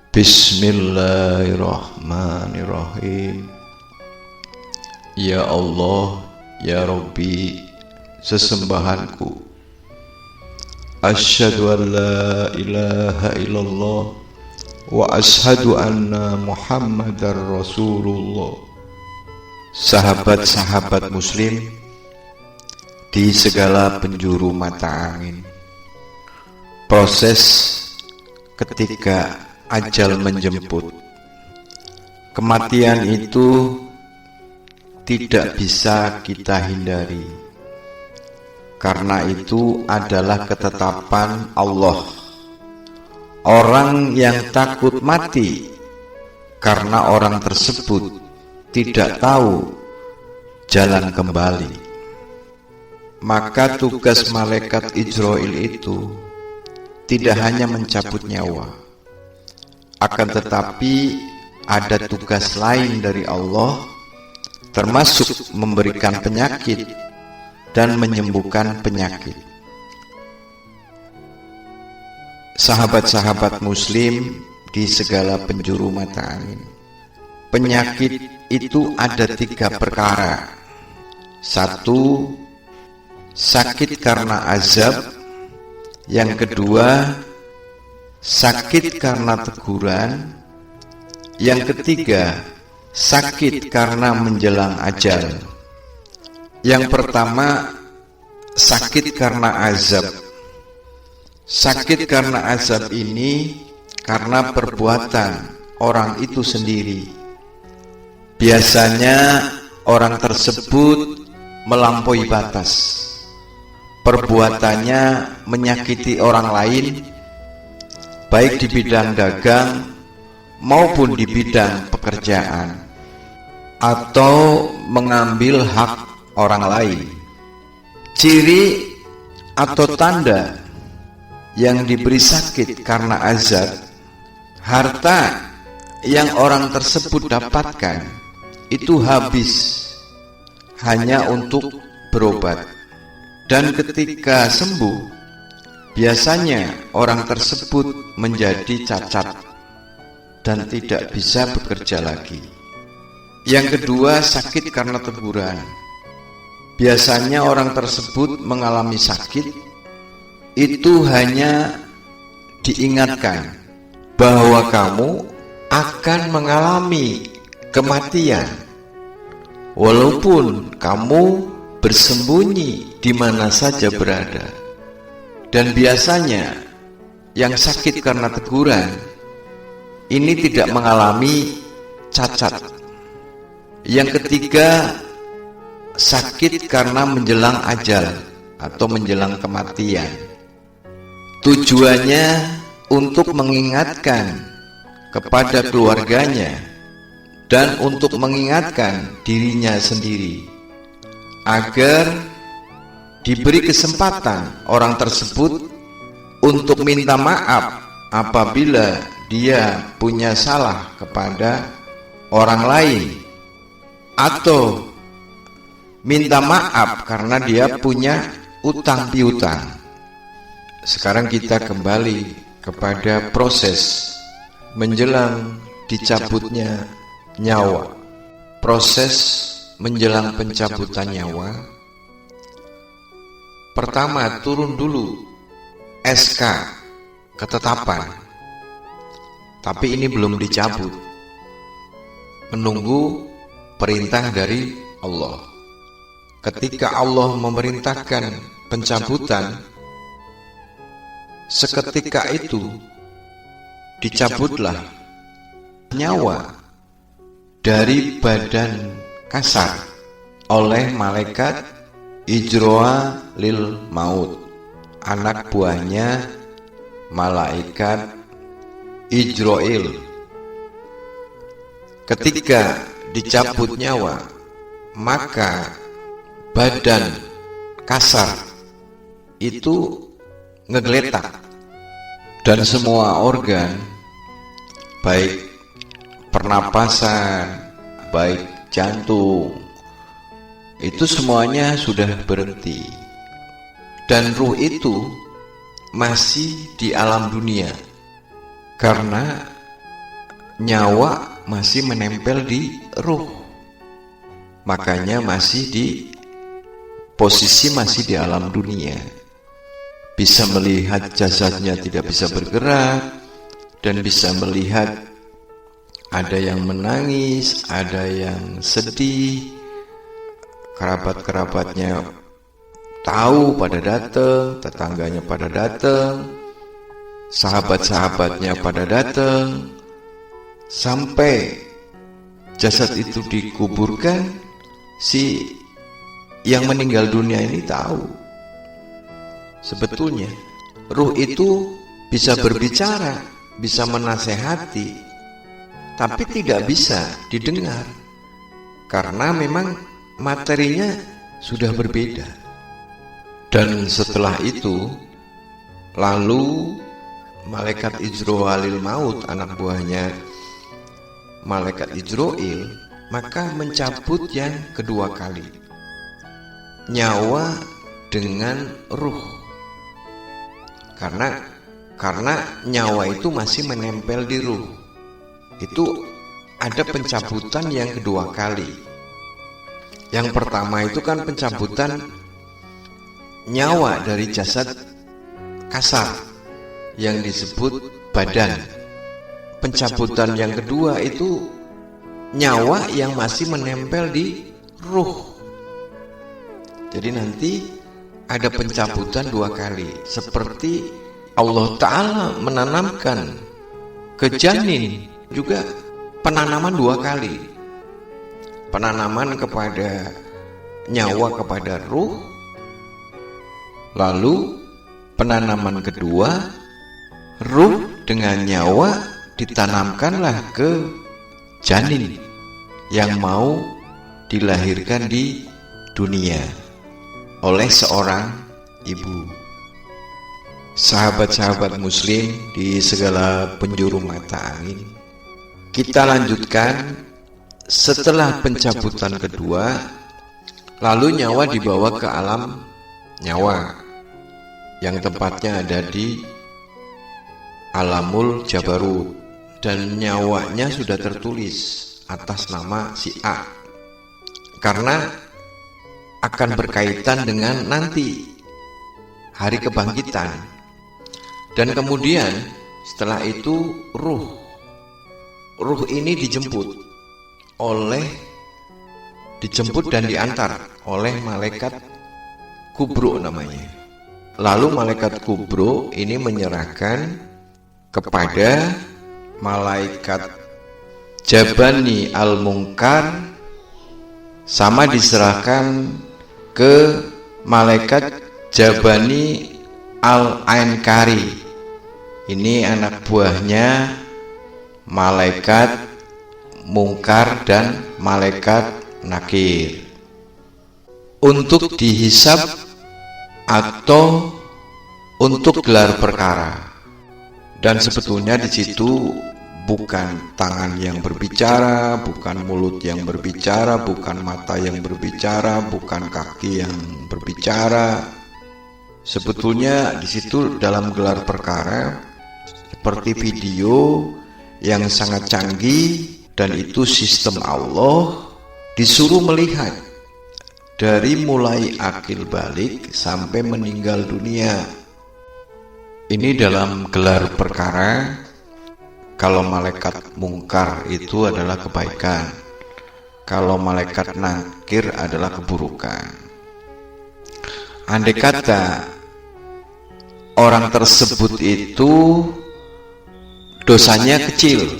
Bismillahirrahmanirrahim. Ya Allah, ya Rabbi, sesembahanku. Asyhadu an la ilaha illallah wa asyhadu anna Muhammadar Rasulullah. Sahabat-sahabat muslim di segala penjuru mata angin, proses ketika ajal menjemput. Kematian itu tidak bisa kita hindari, karena itu adalah ketetapan Allah. Orang yang takut mati karena orang tersebut tidak tahu jalan kembali, maka tugas malaikat Israil itu tidak hanya mencabut nyawa, akan tetapi ada tugas lain dari Allah, termasuk memberikan penyakit dan menyembuhkan penyakit. Sahabat-sahabat muslim di segala penjuru mata angin, penyakit itu ada 3 perkara. 1, sakit karena azab. Yang kedua, sakit karena teguran. Yang ketiga, sakit karena menjelang ajal. Yang pertama, sakit karena azab. Sakit karena azab ini karena perbuatan orang itu sendiri. Biasanya orang tersebut melampaui batas. Perbuatannya menyakiti orang lain, baik di bidang dagang maupun di bidang pekerjaan, atau mengambil hak orang lain. Ciri atau tanda yang diberi sakit karena azab, harta yang orang tersebut dapatkan itu habis hanya untuk berobat, dan ketika sembuh biasanya orang tersebut menjadi cacat dan tidak bisa bekerja lagi. Yang kedua, sakit karena teguran. Biasanya orang tersebut mengalami sakit itu hanya diingatkan bahwa kamu akan mengalami kematian, walaupun kamu bersembunyi di mana saja berada. Dan biasanya yang sakit karena teguran ini tidak mengalami cacat. Yang ketiga, sakit karena menjelang ajal atau menjelang kematian. Tujuannya untuk mengingatkan kepada keluarganya dan untuk mengingatkan dirinya sendiri, agar diberi kesempatan orang tersebut untuk minta maaf apabila dia punya salah kepada orang lain, atau minta maaf karena dia punya utang piutang. Sekarang kita kembali kepada proses menjelang dicabutnya nyawa. Proses menjelang pencabutan nyawa, pertama turun dulu SK ketetapan, tapi ini belum dicabut, menunggu perintah dari Allah. Ketika Allah memerintahkan pencabutan, seketika itu dicabutlah nyawa dari badan kasar oleh malaikat Ijroalil Maut, anak buahnya malaikat Ijroil. Ketika dicabut nyawa, maka badan kasar itu ngegeletak, dan semua organ, baik pernapasan, baik jantung, itu semuanya sudah berhenti, dan ruh itu masih di alam dunia, karena nyawa masih menempel di ruh. Makanya masih di posisi masih di alam dunia. Bisa melihat jasadnya tidak bisa bergerak, dan bisa melihat ada yang menangis, ada yang sedih, kerabat-kerabatnya tahu pada datang, tetangganya pada datang, sahabat-sahabatnya pada datang, sampai jasad itu dikuburkan, si yang meninggal dunia ini tahu. Sebetulnya ruh itu bisa berbicara, bisa menasehati, tapi tidak bisa didengar karena memang materinya sudah berbeda. Dan setelah itu lalu malaikat Ijroalil Maut, anak buahnya malaikat Ijroil, maka mencabut yang kedua kali, nyawa dengan ruh. Karena nyawa itu masih menempel di ruh. Itu ada pencabutan yang kedua kali. Yang pertama itu kan pencabutan nyawa dari jasad kasar yang disebut badan. Pencabutan yang kedua itu nyawa yang masih menempel di ruh. Jadi nanti ada pencabutan dua kali, seperti Allah Ta'ala menanamkan ke janin juga penanaman dua kali. Penanaman kepada nyawa kepada ruh, lalu penanaman kedua, ruh dengan nyawa ditanamkanlah ke janin yang mau dilahirkan di dunia oleh seorang ibu. Sahabat-sahabat muslim di segala penjuru mata angin, kita lanjutkan. Setelah pencabutan kedua, lalu nyawa dibawa ke alam nyawa, yang tempatnya ada di Alamul Jabarut, dan nyawanya sudah tertulis atas nama si A, karena akan berkaitan dengan nanti hari kebangkitan. Dan kemudian setelah itu ruh ini dijemput dan diantar oleh malaikat kubro namanya. Lalu malaikat kubro ini menyerahkan kepada malaikat Jabani al-Munkar, sama diserahkan ke malaikat Jabani al-Ainkari. Ini anak buahnya malaikat Mungkar dan malaikat Nakir, untuk dihisab atau untuk gelar perkara. Dan sebetulnya di situ bukan tangan yang berbicara, bukan mulut yang berbicara, bukan mata yang berbicara, bukan kaki yang berbicara. Sebetulnya di situ dalam gelar perkara seperti video yang sangat canggih, dan itu sistem Allah, disuruh melihat dari mulai akil balik sampai meninggal dunia. Ini dalam gelar perkara. Kalau malaikat mungkar itu adalah kebaikan, kalau malaikat nakir adalah keburukan. Andai kata orang tersebut itu dosanya kecil,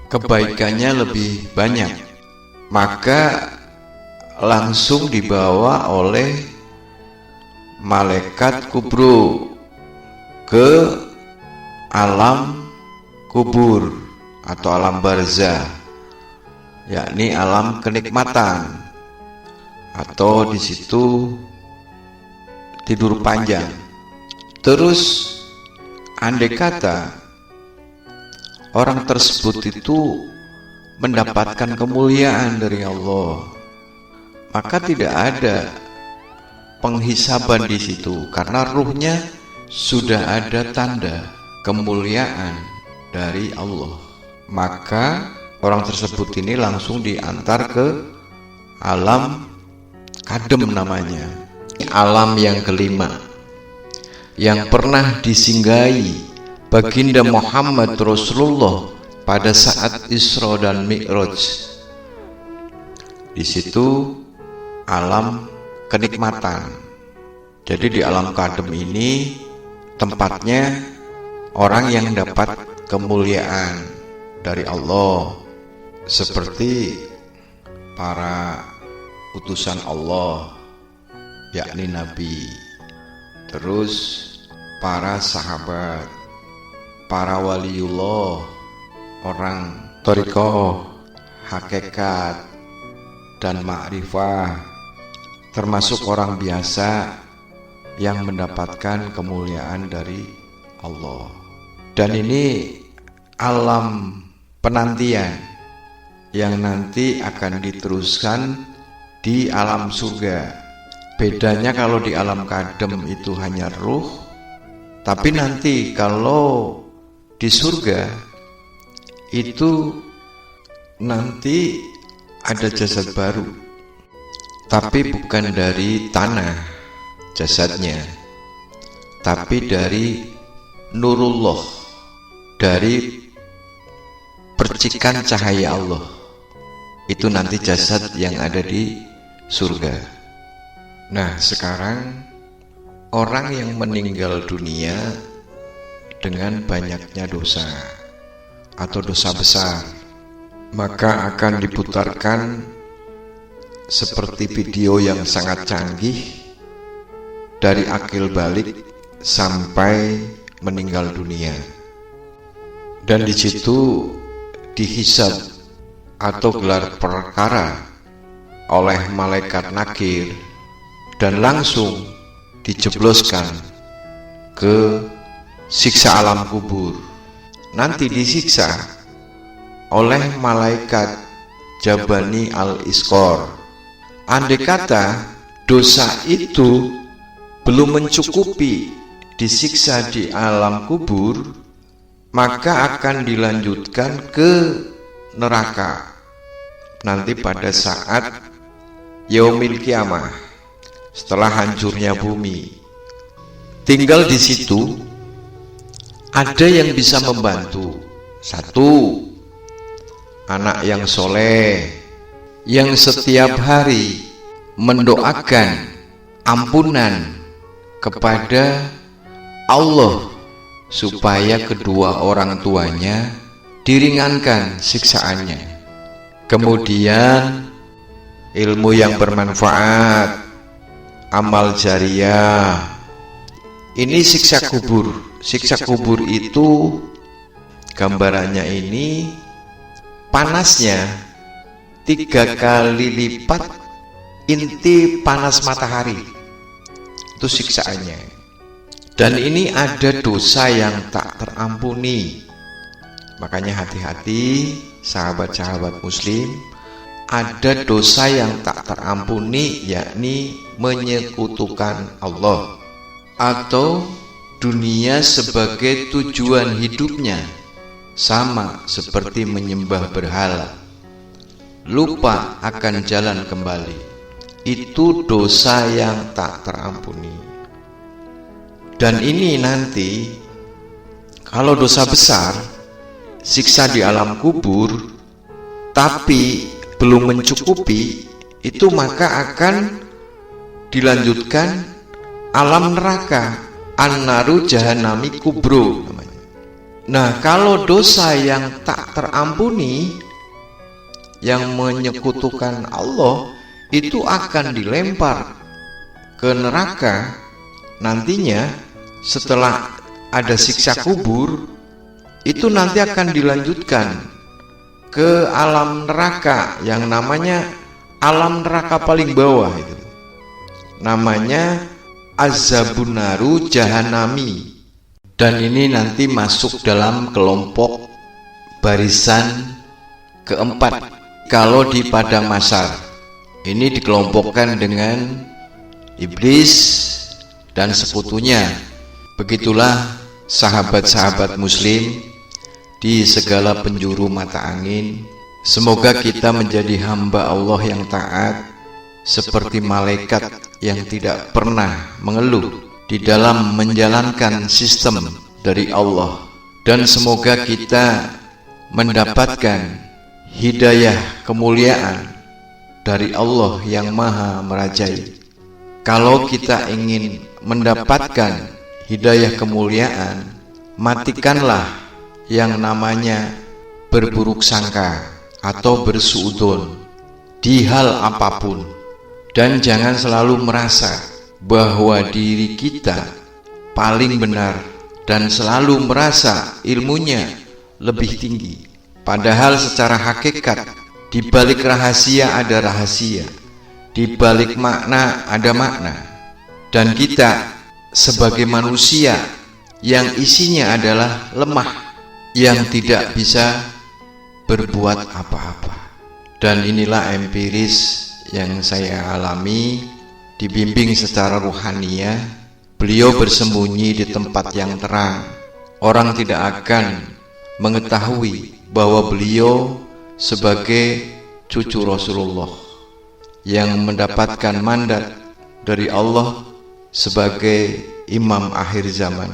kebaikannya lebih banyak, maka langsung dibawa oleh malaikat kubro ke alam kubur atau alam barzah, yakni alam kenikmatan, atau di situ tidur panjang. Terus andai kata orang tersebut itu mendapatkan kemuliaan dari Allah, maka tidak ada penghisaban di situ, karena ruhnya sudah ada tanda kemuliaan dari Allah. maka orang tersebut ini langsung diantar ke alam kadem namanya, alam yang kelima yang pernah disinggahi baginda Muhammad Rasulullah pada saat Isra dan Mi'raj. Di situ alam kenikmatan. Jadi di alam kadem ini tempatnya orang yang dapat kemuliaan dari Allah, seperti para utusan Allah, yakni nabi, terus para sahabat, para waliullah, orang thariqah, hakikat dan ma'rifah, termasuk orang biasa yang mendapatkan kemuliaan dari Allah. Dan ini alam penantian yang nanti akan diteruskan di alam surga. Bedanya kalau di alam kadem itu hanya ruh, tapi nanti kalau di surga itu nanti ada jasad baru, tapi bukan dari tanah jasadnya, tapi dari nurullah, dari percikan cahaya Allah. Itu nanti jasad yang ada di surga. Nah, sekarang orang yang meninggal dunia dengan banyaknya dosa atau dosa besar, maka akan diputarkan seperti video yang sangat canggih dari akil balik sampai meninggal dunia. Dan di situ dihisab atau gelar perkara oleh malaikat nakir dan langsung dijebloskan ke siksa alam kubur. Nanti disiksa oleh malaikat Jabani al-Isqor. Andai kata dosa itu belum mencukupi disiksa di alam kubur, maka akan dilanjutkan ke neraka nanti pada saat yaumil kiamah, setelah hancurnya bumi. Tinggal di situ ada yang bisa membantu. Satu, anak yang soleh yang setiap hari mendoakan ampunan kepada Allah supaya kedua orang tuanya diringankan siksaannya. Kemudian ilmu yang bermanfaat, amal jariyah. Ini siksa kubur. Siksa kubur itu gambarannya ini panasnya 3 kali lipat inti panas matahari. Itu siksaannya. Dan ini ada dosa yang tak terampuni. Makanya hati-hati sahabat-sahabat muslim, ada dosa yang tak terampuni, yakni menyekutukan Allah atau dunia sebagai tujuan hidupnya, sama seperti menyembah berhala, lupa akan jalan kembali. Itu dosa yang tak terampuni. Dan ini nanti kalau dosa besar, siksa di alam kubur, tapi belum mencukupi, itu maka akan dilanjutkan alam neraka, an-naru jahannami kubro namanya. Nah, kalau dosa yang tak terampuni, yang menyekutukan Allah, itu akan dilempar ke neraka. Nantinya setelah ada siksa kubur, itu nanti akan dilanjutkan ke alam neraka yang namanya alam neraka paling bawah, itu namanya azabun naru jahannami. Dan ini nanti masuk dalam kelompok barisan keempat. Kalau di padang mahsyar ini dikelompokkan dengan iblis dan sekutunya. Begitulah sahabat-sahabat muslim di segala penjuru mata angin. Semoga kita menjadi hamba Allah yang taat, seperti malaikat yang tidak pernah mengeluh di dalam menjalankan sistem dari Allah. Dan semoga kita mendapatkan hidayah kemuliaan dari Allah yang maha merajai. Kalau kita ingin mendapatkan hidayah kemuliaan, matikanlah yang namanya berburuk sangka atau bersuudzon di hal apapun. Dan jangan selalu merasa bahwa diri kita paling benar dan selalu merasa ilmunya lebih tinggi. Padahal secara hakikat, di balik rahasia ada rahasia, di balik makna ada makna. Dan kita sebagai manusia yang isinya adalah lemah, yang tidak bisa berbuat apa-apa. Dan inilah empiris yang saya alami, dibimbing secara ruhaniah. Beliau bersembunyi di tempat yang terang. Orang tidak akan mengetahui bahwa beliau sebagai cucu Rasulullah yang mendapatkan mandat dari Allah sebagai imam akhir zaman.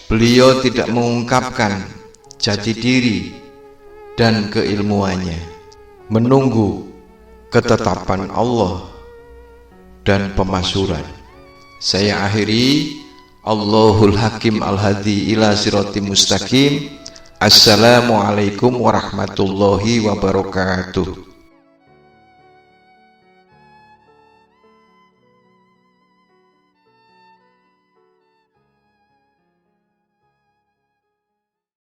Beliau tidak mengungkapkan jati diri dan keilmuannya, menunggu ketetapan Allah dan pemasuran. Saya akhiri, Allahul Hakim Al-Hadi ila sirati mustaqim. Assalamualaikum warahmatullahi wabarakatuh.